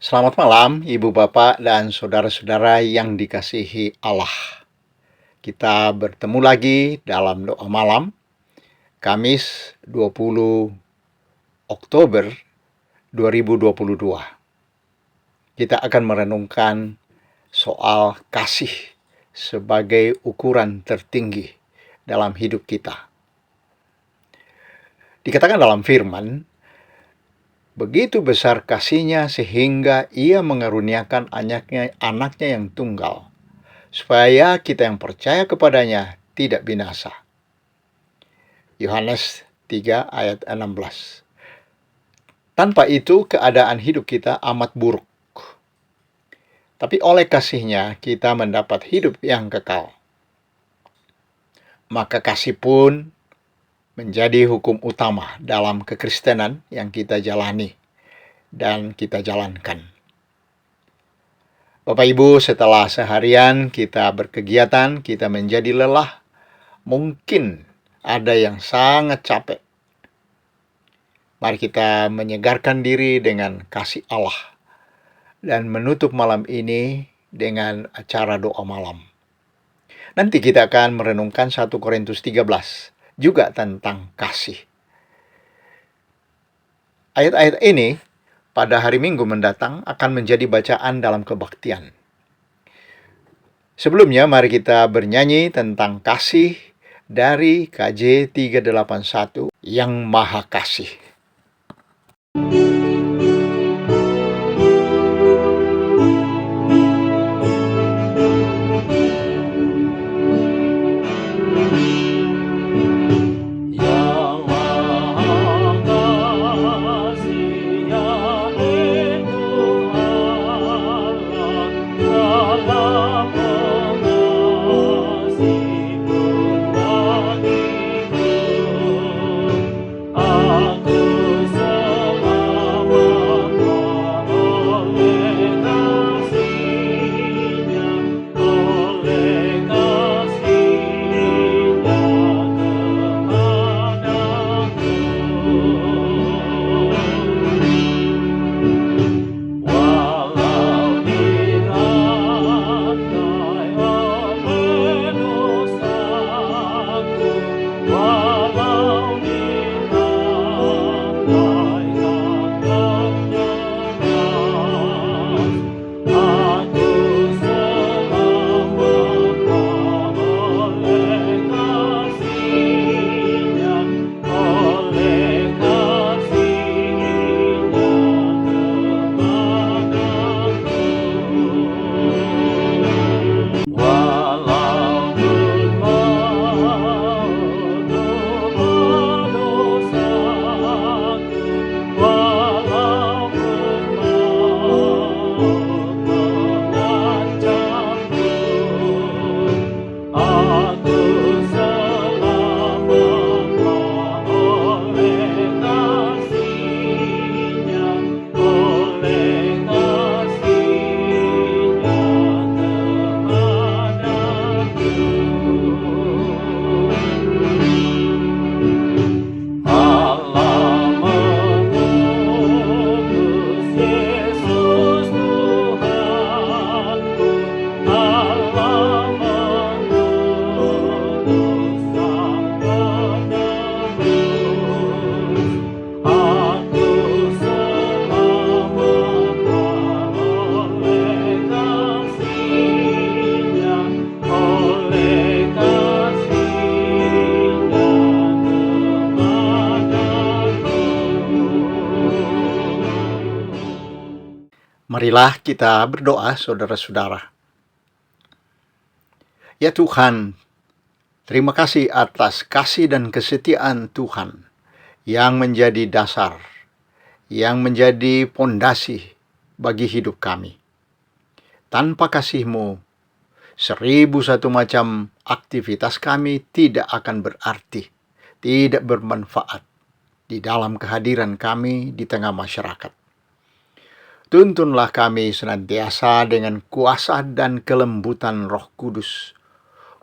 Selamat malam, Ibu, Bapak, dan saudara-saudara yang dikasihi Allah. Kita bertemu lagi dalam doa malam, Kamis 20 Oktober 2022. Kita akan merenungkan soal kasih sebagai ukuran tertinggi dalam hidup kita. Dikatakan dalam firman, begitu besar kasih-Nya sehingga Ia mengaruniakan anaknya yang tunggal, supaya kita yang percaya kepadanya tidak binasa. Yohanes 3 ayat 16. Tanpa itu keadaan hidup kita amat buruk. Tapi oleh kasih-Nya kita mendapat hidup yang kekal. Maka kasih pun menjadi hukum utama dalam kekristenan yang kita jalani dan kita jalankan. Bapak Ibu, setelah seharian kita berkegiatan, kita menjadi lelah, mungkin ada yang sangat capek. Mari kita menyegarkan diri dengan kasih Allah dan menutup malam ini dengan acara doa malam. Nanti kita akan merenungkan 1 Korintus 13, juga tentang kasih. Ayat-ayat ini pada hari Minggu mendatang akan menjadi bacaan dalam kebaktian. Sebelumnya mari kita bernyanyi tentang kasih dari KJ 381 yang Maha Kasih. Marilah kita berdoa, saudara-saudara. Ya Tuhan, terima kasih atas kasih dan kesetiaan Tuhan yang menjadi dasar, yang menjadi pondasi bagi hidup kami. Tanpa kasih-Mu, 1001 macam aktivitas kami tidak akan berarti, tidak bermanfaat di dalam kehadiran kami di tengah masyarakat. Tuntunlah kami senantiasa dengan kuasa dan kelembutan Roh Kudus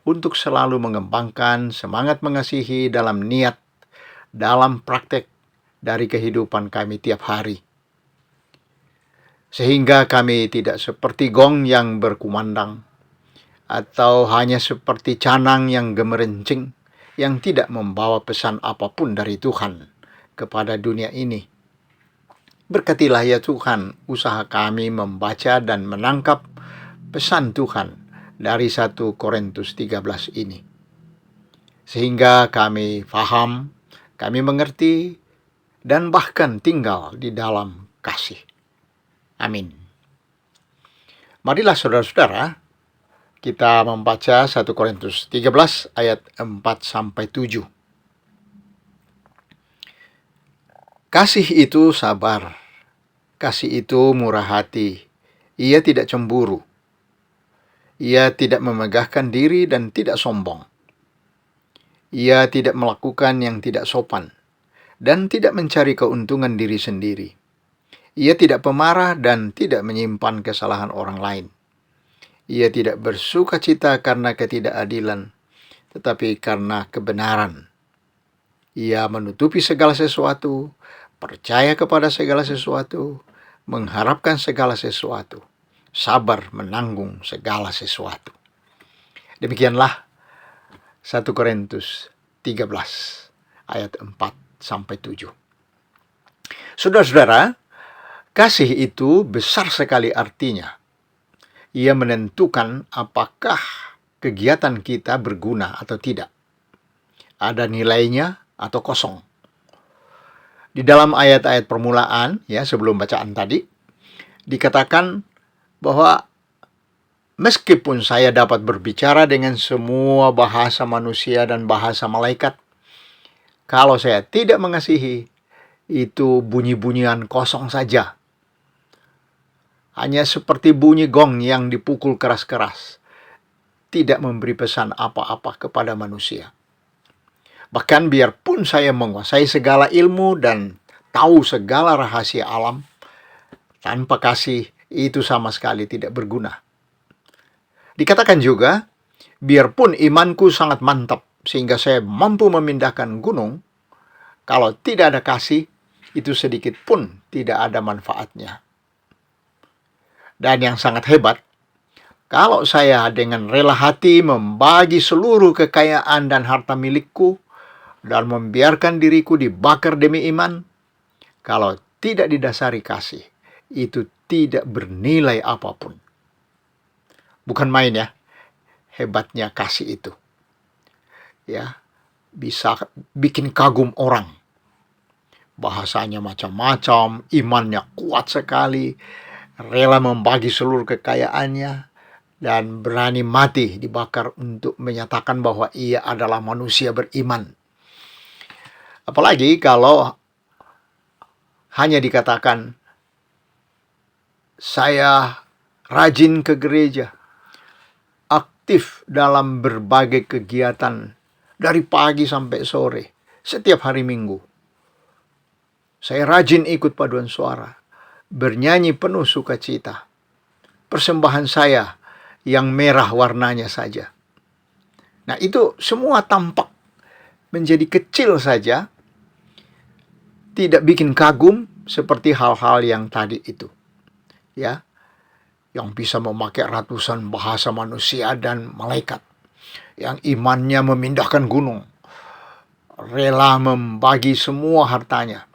untuk selalu mengembangkan semangat mengasihi dalam niat, dalam praktek dari kehidupan kami tiap hari. sehingga kami tidak seperti gong yang berkumandang, atau hanya seperti canang yang gemerencing, yang tidak membawa pesan apapun dari Tuhan kepada dunia ini. Berkatilah ya Tuhan usaha kami membaca dan menangkap pesan Tuhan dari 1 Korintus 13 ini, sehingga kami faham, kami mengerti, dan bahkan tinggal di dalam kasih. Amin. Marilah saudara-saudara, kita membaca 1 Korintus 13 ayat 4-7. Kasih itu sabar, kasih itu murah hati, ia tidak cemburu, ia tidak memegahkan diri dan tidak sombong. Ia tidak melakukan yang tidak sopan, dan tidak mencari keuntungan diri sendiri. Ia tidak pemarah dan tidak menyimpan kesalahan orang lain. Ia tidak bersuka cita karena ketidakadilan, tetapi karena kebenaran. Ia menutupi segala sesuatu, percaya kepada segala sesuatu, mengharapkan segala sesuatu, sabar menanggung segala sesuatu. Demikianlah 1 Korintus 13 ayat 4-7. Saudara-saudara, kasih itu besar sekali artinya. Ia menentukan apakah kegiatan kita berguna atau tidak. Ada nilainya atau kosong. Di dalam ayat-ayat permulaan, ya sebelum bacaan tadi, dikatakan bahwa meskipun saya dapat berbicara dengan semua bahasa manusia dan bahasa malaikat, kalau saya tidak mengasihi, itu bunyi-bunyian kosong saja. Hanya seperti bunyi gong yang dipukul keras-keras, tidak memberi pesan apa-apa kepada manusia. Bahkan biarpun saya menguasai segala ilmu dan tahu segala rahasia alam, tanpa kasih itu sama sekali tidak berguna. Dikatakan juga, biarpun imanku sangat mantap sehingga saya mampu memindahkan gunung, kalau tidak ada kasih, itu sedikit pun tidak ada manfaatnya. Dan yang sangat hebat, kalau saya dengan rela hati membagi seluruh kekayaan dan harta milikku dan membiarkan diriku dibakar demi iman, kalau tidak didasari kasih, itu tidak bernilai apapun. Bukan main ya, hebatnya kasih itu. Ya, bisa bikin kagum orang. Bahasanya macam-macam, imannya kuat sekali, rela membagi seluruh kekayaannya, dan berani mati dibakar untuk menyatakan bahwa ia adalah manusia beriman. Apalagi kalau hanya dikatakan, saya rajin ke gereja, aktif dalam berbagai kegiatan dari pagi sampai sore, setiap hari Minggu. Saya rajin ikut paduan suara, bernyanyi penuh sukacita. Persembahan saya yang merah warnanya saja. Nah, itu semua tampak menjadi kecil saja, tidak bikin kagum seperti hal-hal yang tadi itu. Ya, yang bisa memakai ratusan bahasa manusia dan malaikat, yang imannya memindahkan gunung, rela membagi semua hartanya,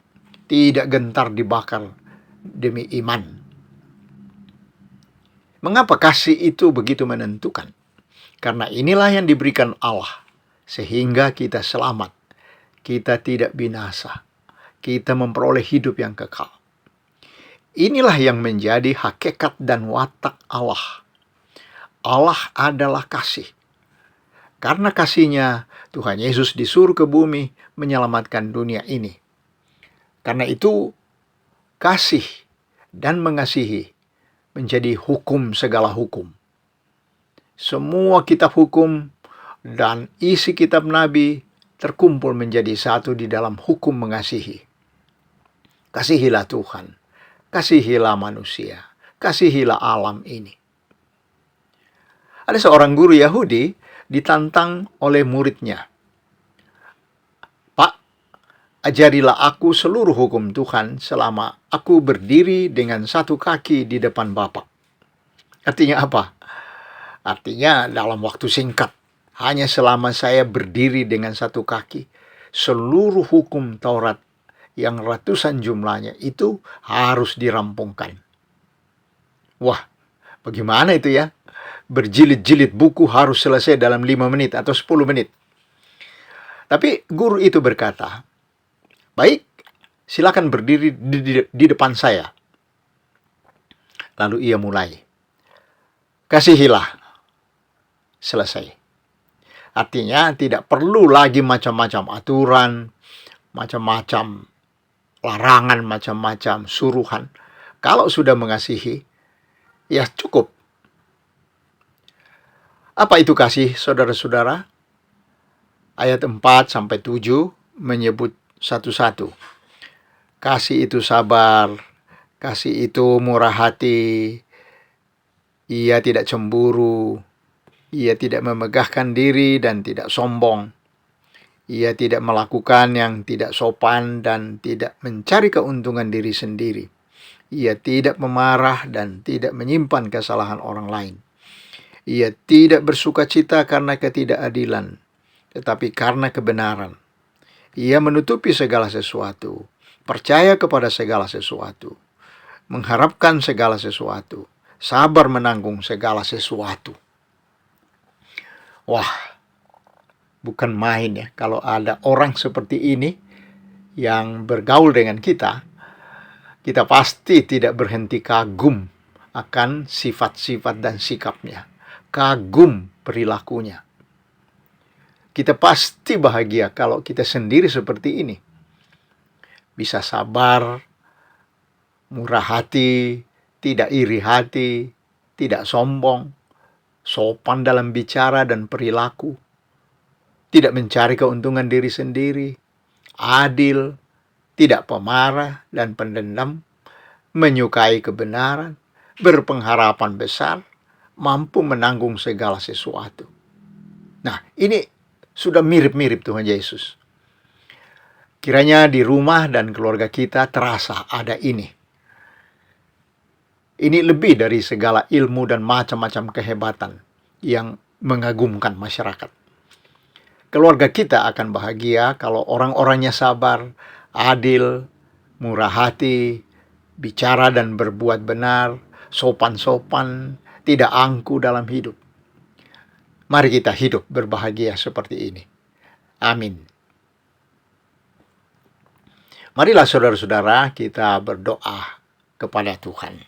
tidak gentar dibakar demi iman. Mengapa kasih itu begitu menentukan? Karena inilah yang diberikan Allah, sehingga kita selamat, kita tidak binasa, kita memperoleh hidup yang kekal. Inilah yang menjadi hakikat dan watak Allah. Allah adalah kasih. Karena kasih-Nya, Tuhan Yesus disuruh ke bumi menyelamatkan dunia ini. Karena itu, kasih dan mengasihi menjadi hukum segala hukum. Semua kitab hukum dan isi kitab nabi terkumpul menjadi satu di dalam hukum mengasihi. Kasihilah Tuhan, kasihilah manusia, kasihilah alam ini. Ada seorang guru Yahudi ditantang oleh muridnya. Pak, ajarilah aku seluruh hukum Tuhan selama aku berdiri dengan satu kaki di depan Bapa. Artinya apa? Artinya dalam waktu singkat, hanya selama saya berdiri dengan satu kaki, seluruh hukum Taurat yang ratusan jumlahnya itu harus dirampungkan. Wah, bagaimana itu ya? Berjilid-jilid buku harus selesai dalam 5 menit atau 10 menit. Tapi guru itu berkata, baik, silakan berdiri di depan saya. Lalu ia mulai, kasihilah, selesai. Artinya tidak perlu lagi macam-macam aturan, macam-macam larangan, macam-macam suruhan. Kalau sudah mengasihi, ya cukup. Apa itu kasih, saudara-saudara? Ayat 4-7 menyebut satu-satu. Kasih itu sabar, kasih itu murah hati, ia tidak cemburu, ia tidak memegahkan diri dan tidak sombong, ia tidak melakukan yang tidak sopan dan tidak mencari keuntungan diri sendiri, ia tidak memarah dan tidak menyimpan kesalahan orang lain, ia tidak bersukacita karena ketidakadilan, tetapi karena kebenaran. Ia menutupi segala sesuatu, percaya kepada segala sesuatu, mengharapkan segala sesuatu, sabar menanggung segala sesuatu. Wah, bukan main ya kalau ada orang seperti ini yang bergaul dengan kita, kita pasti tidak berhenti kagum akan sifat-sifat dan sikapnya, kagum perilakunya. Kita pasti bahagia kalau kita sendiri seperti ini. Bisa sabar, murah hati, tidak iri hati, tidak sombong, sopan dalam bicara dan perilaku, tidak mencari keuntungan diri sendiri, adil, tidak pemarah dan pendendam, menyukai kebenaran, berpengharapan besar, mampu menanggung segala sesuatu. Nah, ini sudah mirip-mirip Tuhan Yesus. Kiranya di rumah dan keluarga kita terasa ada ini. Ini lebih dari segala ilmu dan macam-macam kehebatan yang mengagumkan masyarakat. Keluarga kita akan bahagia kalau orang-orangnya sabar, adil, murah hati, bicara dan berbuat benar, sopan-sopan, tidak angku dalam hidup. Mari kita hidup berbahagia seperti ini. Amin. Marilah saudara-saudara kita berdoa kepada Tuhan.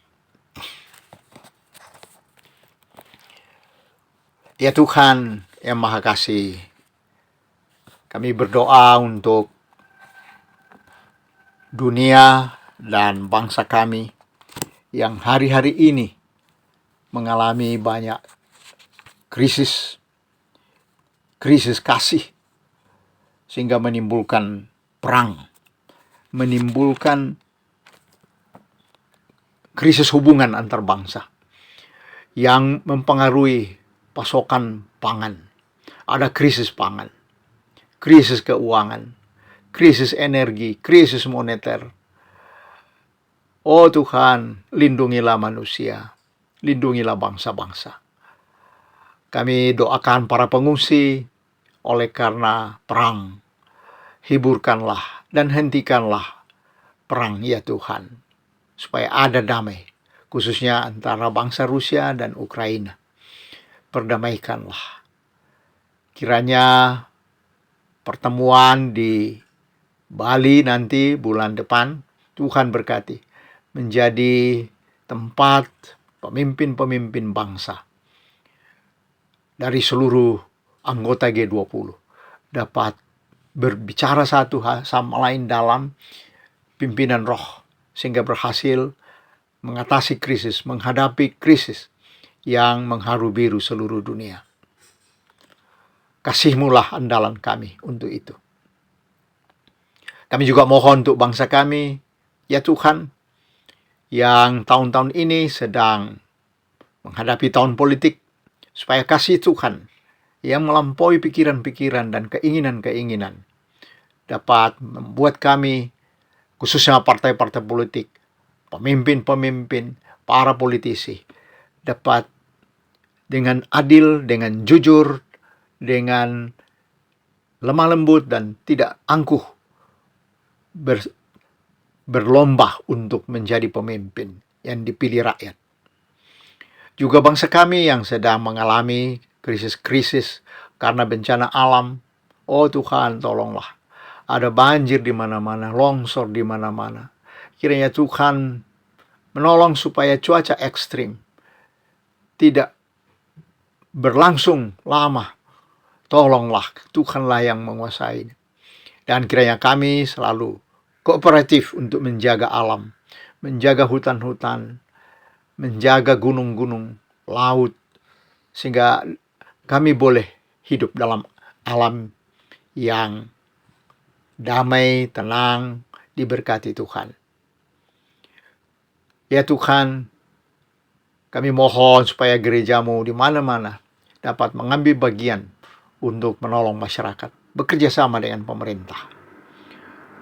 Ya Tuhan yang Maha Kasih, kami berdoa untuk dunia dan bangsa kami yang hari-hari ini mengalami banyak krisis kasih, sehingga menimbulkan perang, menimbulkan krisis hubungan antar bangsa yang mempengaruhi pasokan pangan. Ada krisis pangan, krisis keuangan, krisis energi, krisis moneter. Oh Tuhan, lindungilah manusia, lindungilah bangsa-bangsa. Kami doakan para pengungsi oleh karena perang. Hiburkanlah dan hentikanlah perang ya Tuhan, supaya ada damai, khususnya antara bangsa Rusia dan Ukraina. Perdamaikanlah. Kiranya pertemuan di Bali nanti bulan depan, Tuhan berkati, menjadi tempat pemimpin-pemimpin bangsa dari seluruh anggota G20 dapat berbicara satu sama lain dalam pimpinan roh, sehingga berhasil mengatasi krisis, menghadapi krisis yang mengharu biru seluruh dunia. Kasih-Mulah andalan kami untuk itu. Kami juga mohon untuk bangsa kami, ya Tuhan, yang tahun-tahun ini sedang menghadapi tahun politik, supaya kasih Tuhan yang melampaui pikiran-pikiran dan keinginan-keinginan dapat membuat kami, khususnya partai-partai politik, pemimpin-pemimpin, para politisi, dapat dengan adil, dengan jujur, dengan lemah lembut dan tidak angkuh berlomba untuk menjadi pemimpin yang dipilih rakyat. Juga bangsa kami yang sedang mengalami krisis-krisis karena bencana alam. Oh Tuhan, tolonglah. Ada banjir di mana-mana, longsor di mana-mana. Kiranya Tuhan menolong supaya cuaca ekstrim tidak berlangsung lama. Tolonglah, Tuhanlah yang menguasai. Dan kiranya kami selalu kooperatif untuk menjaga alam, menjaga hutan-hutan, menjaga gunung-gunung, laut, sehingga kami boleh hidup dalam alam yang damai, tenang, diberkati Tuhan. Ya Tuhan, kami mohon supaya gerejamu di mana-mana dapat mengambil bagian untuk menolong masyarakat, bekerja sama dengan pemerintah.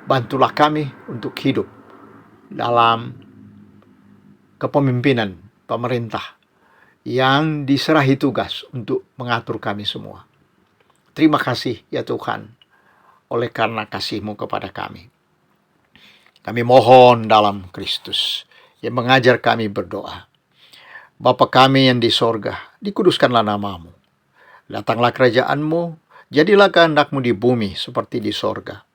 Bantulah kami untuk hidup dalam kepemimpinan pemerintah yang diserahi tugas untuk mengatur kami semua. Terima kasih ya Tuhan, oleh karena kasih-Mu kepada kami. Kami mohon dalam Kristus yang mengajar kami berdoa. Bapa kami yang di sorga, dikuduskanlah nama-Mu. Datanglah kerajaan-Mu, jadilah kehendak-Mu di bumi seperti di sorga.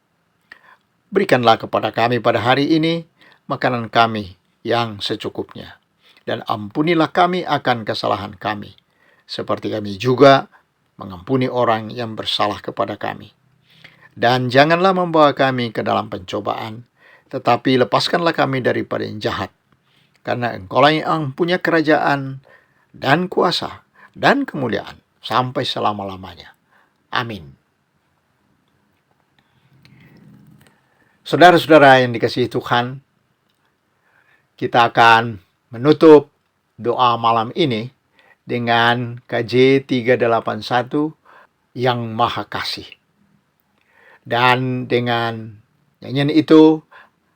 Berikanlah kepada kami pada hari ini makanan kami yang secukupnya. Dan ampunilah kami akan kesalahan kami, seperti kami juga mengampuni orang yang bersalah kepada kami. Dan janganlah membawa kami ke dalam pencobaan, tetapi lepaskanlah kami daripada yang jahat. Karena Engkaulah yang punya kerajaan dan kuasa dan kemuliaan sampai selama-lamanya. Amin. Saudara-saudara yang dikasihi Tuhan, kita akan menutup doa malam ini dengan KJ 381 yang Maha Kasih. Dan dengan nyanyian itu,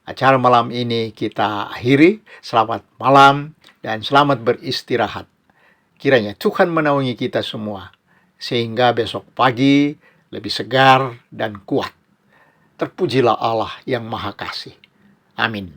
acara malam ini kita akhiri. Selamat malam dan selamat beristirahat. Kiranya Tuhan menaungi kita semua, sehingga besok pagi lebih segar dan kuat. Terpujilah Allah yang Maha Kasih. Amin.